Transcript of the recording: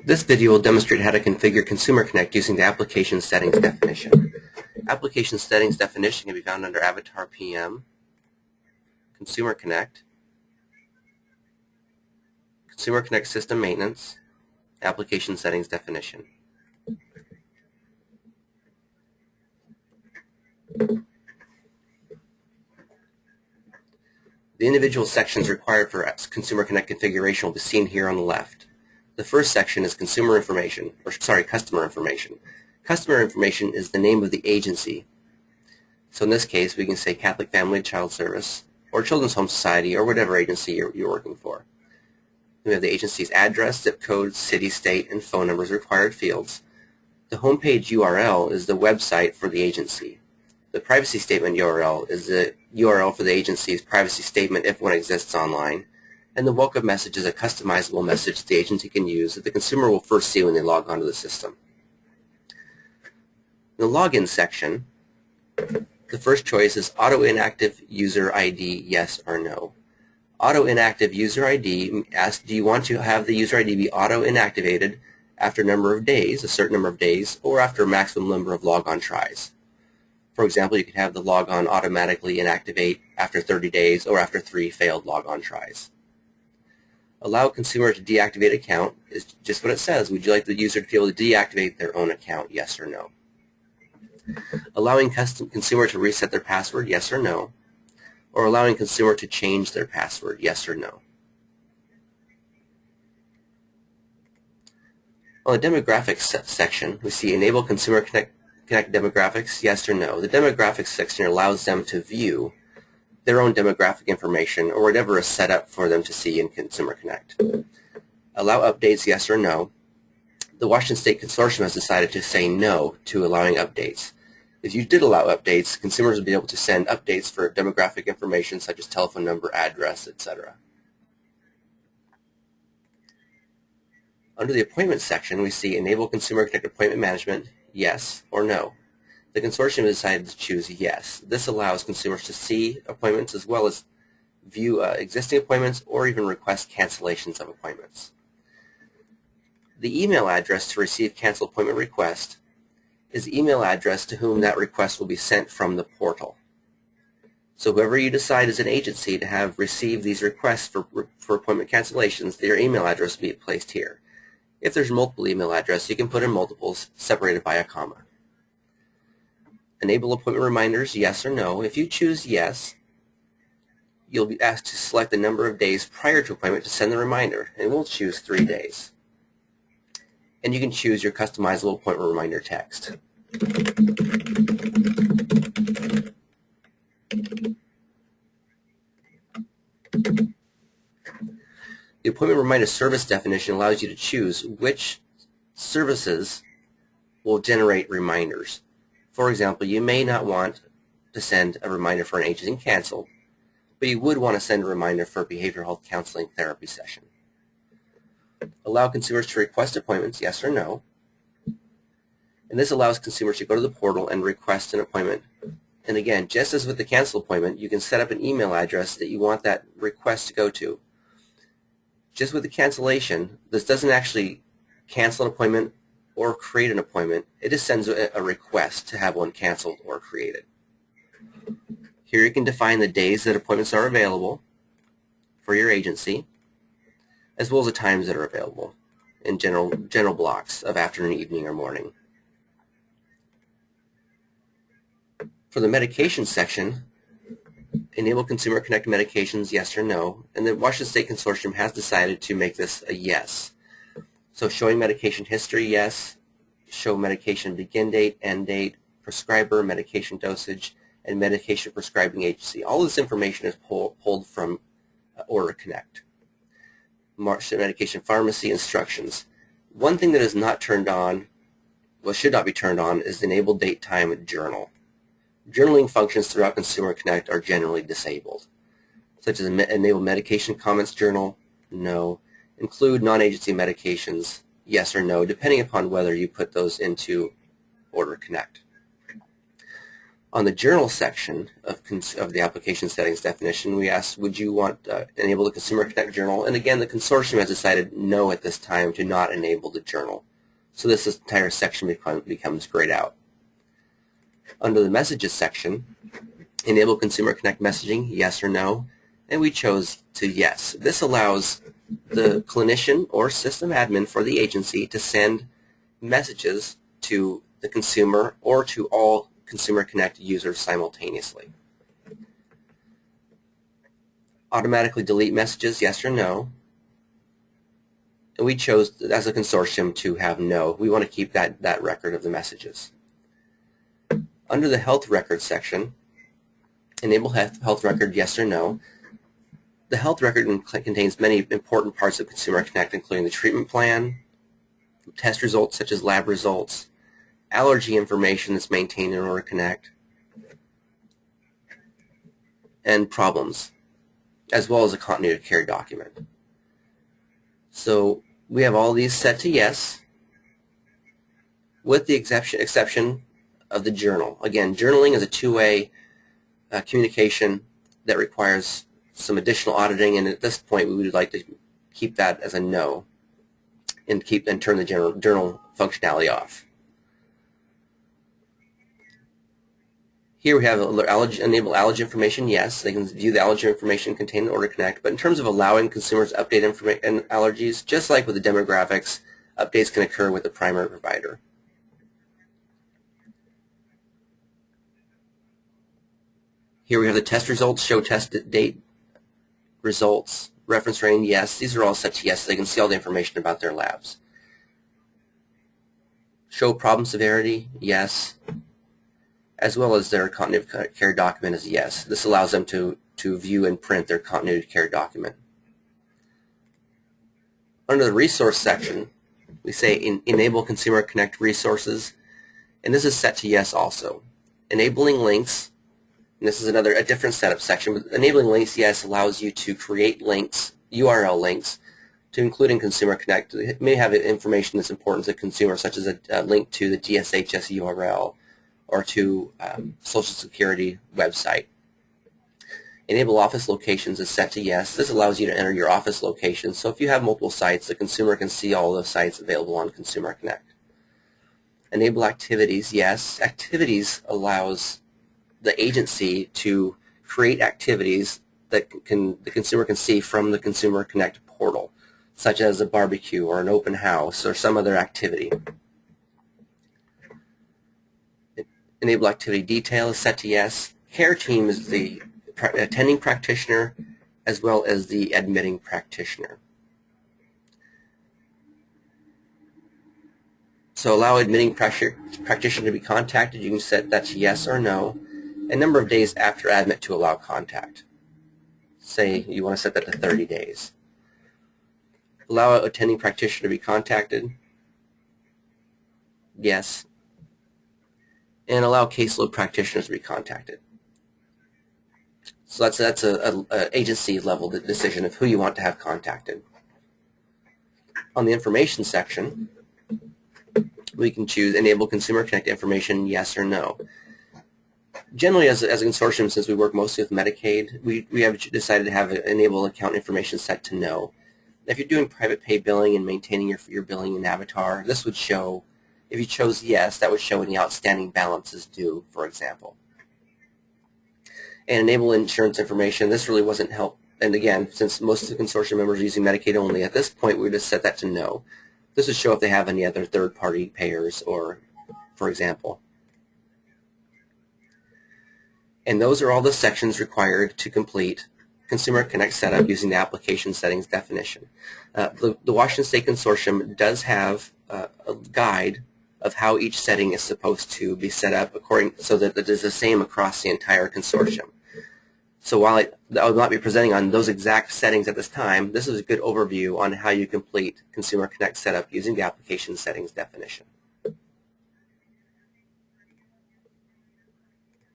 This video will demonstrate how to configure ConsumerConnect using the Application Settings definition. Application Settings definition can be found under Avatar PM, ConsumerConnect, ConsumerConnect System Maintenance, Application Settings definition. The individual sections required for ConsumerConnect configuration will be seen here on the left. The first section is customer information. Customer information is the name of the agency. So in this case, we can say Catholic Family and Child Service, or Children's Home Society, or whatever agency you're working for. We have the agency's address, zip code, city, state, and phone numbers required fields. The homepage URL is the website for the agency. The privacy statement URL is the URL for the agency's privacy statement if one exists online. And the welcome message is a customizable message the agency can use that the consumer will first see when they log onto the system. In the login section, the first choice is Auto Inactive User ID, yes or no. Auto Inactive User ID asks, do you want to have the user ID be auto inactivated after a number of days, a certain number of days, or after a maximum number of logon tries? For example, you could have the logon automatically inactivate after 30 days or after 3 failed logon tries. Allow consumer to deactivate account is just what it says. Would you like the user to be able to deactivate their own account, yes or no? Allowing consumer to reset their password, yes or no? Or allowing consumer to change their password, yes or no? On the demographics section, we see enable ConsumerConnect demographics, yes or no. The demographics section allows them to view their own demographic information or whatever is set up for them to see in ConsumerConnect. Allow updates, yes or no. The Washington State Consortium has decided to say no to allowing updates. If you did allow updates, consumers would be able to send updates for demographic information such as telephone number, address, etc. Under the appointments section, we see enable ConsumerConnect appointment management, yes or no. The consortium has decided to choose yes. This allows consumers to see appointments as well as view existing appointments or even request cancellations of appointments. The email address to receive cancel appointment request is the email address to whom that request will be sent from the portal. So whoever you decide as an agency to have received these requests for appointment cancellations, their email address will be placed here. If there's multiple email addresses, you can put in multiples separated by a comma. Enable appointment reminders, yes or no. If you choose yes, you'll be asked to select the number of days prior to appointment to send the reminder, and we'll choose 3 days. And you can choose your customizable appointment reminder text. The appointment reminder service definition allows you to choose which services will generate reminders. For example, you may not want to send a reminder for an agent cancel, but you would want to send a reminder for a behavioral health counseling therapy session. Allow consumers to request appointments, yes or no. And this allows consumers to go to the portal and request an appointment. And again, just as with the cancel appointment, you can set up an email address that you want that request to go to. Just with the cancellation, this doesn't actually cancel an appointment or create an appointment. It just sends a request to have one canceled or created. Here you can define the days that appointments are available for your agency, as well as the times that are available in general blocks of afternoon, evening, or morning. For the medication section, enable ConsumerConnect medications, yes or no, and the Washington State Consortium has decided to make this a yes. So showing medication history, yes. Show medication begin date, end date, prescriber, medication dosage, and medication prescribing agency. All this information is pulled from OrderConnect. Medication pharmacy instructions. One thing that is not turned on, should not be turned on, is enable date time journal. Journaling functions throughout ConsumerConnect are generally disabled, such as enable medication comments journal, no. Include non-agency medications, yes or no, depending upon whether you put those into OrderConnect. On the journal section of the application settings definition, we asked, would you want to enable the ConsumerConnect journal? And again, the consortium has decided no at this time to not enable the journal. So this entire section becomes grayed out. Under the messages section, enable ConsumerConnect messaging, yes or no, and we chose to yes. This allows the clinician or system admin for the agency to send messages to the consumer or to all ConsumerConnect users simultaneously. Automatically delete messages, yes or no. And we chose as a consortium to have no. We want to keep that record of the messages. Under the health record section, enable health record, yes or no. The health record contains many important parts of ConsumerConnect, including the treatment plan, test results such as lab results, allergy information that's maintained in order to connect, and problems, as well as a continuity of care document. So we have all these set to yes, with the exception of the journal. Again, journaling is a two-way communication that requires some additional auditing, and at this point we would like to keep that as a no and turn the journal functionality off. Here we have enable allergy information, yes. They can view the allergy information contained in order to connect, but in terms of allowing consumers to update and allergies, just like with the demographics, updates can occur with the primary provider. Here we have the test results, show test date results, reference range, yes. These are all set to yes, so they can see all the information about their labs. Show problem severity, yes, as well as their continuity of care document is yes. This allows them to view and print their continuity of care document. Under the resource section, we say enable ConsumerConnect resources, and this is set to yes also. Enabling links, and this is a different setup section, but enabling links, yes, allows you to create links, URL links, to include in ConsumerConnect. It may have information that's important to the consumer, such as a link to the DSHS URL or to Social Security website. Enable office locations is set to yes. This allows you to enter your office location, so if you have multiple sites, the consumer can see all those sites available on ConsumerConnect. Enable activities, yes. Activities allows the agency to create activities that the consumer can see from the ConsumerConnect portal, such as a barbecue or an open house or some other activity. Enable activity detail is set to yes. Care team is the attending practitioner as well as the admitting practitioner. So allow admitting practitioner to be contacted. You can set that to yes or no. A number of days after admit to allow contact. Say you want to set that to 30 days. Allow attending practitioner to be contacted. Yes. And allow caseload practitioners to be contacted. So that's an agency level decision of who you want to have contacted. On the information section, we can choose enable ConsumerConnect information, yes or no. Generally, as a consortium, since we work mostly with Medicaid, we have decided to have enable account information set to no. If you're doing private pay billing and maintaining your billing in Avatar, this would show, if you chose yes, that would show any outstanding balances due, for example. And enable insurance information, this really wasn't help. And again, since most of the consortium members are using Medicaid only, at this point we would just set that to no. This would show if they have any other third-party payers or, for example. And those are all the sections required to complete ConsumerConnect setup using the application settings definition. The Washington State Consortium does have a guide of how each setting is supposed to be set up so that it is the same across the entire consortium. So while I will not be presenting on those exact settings at this time, this is a good overview on how you complete ConsumerConnect setup using the application settings definition.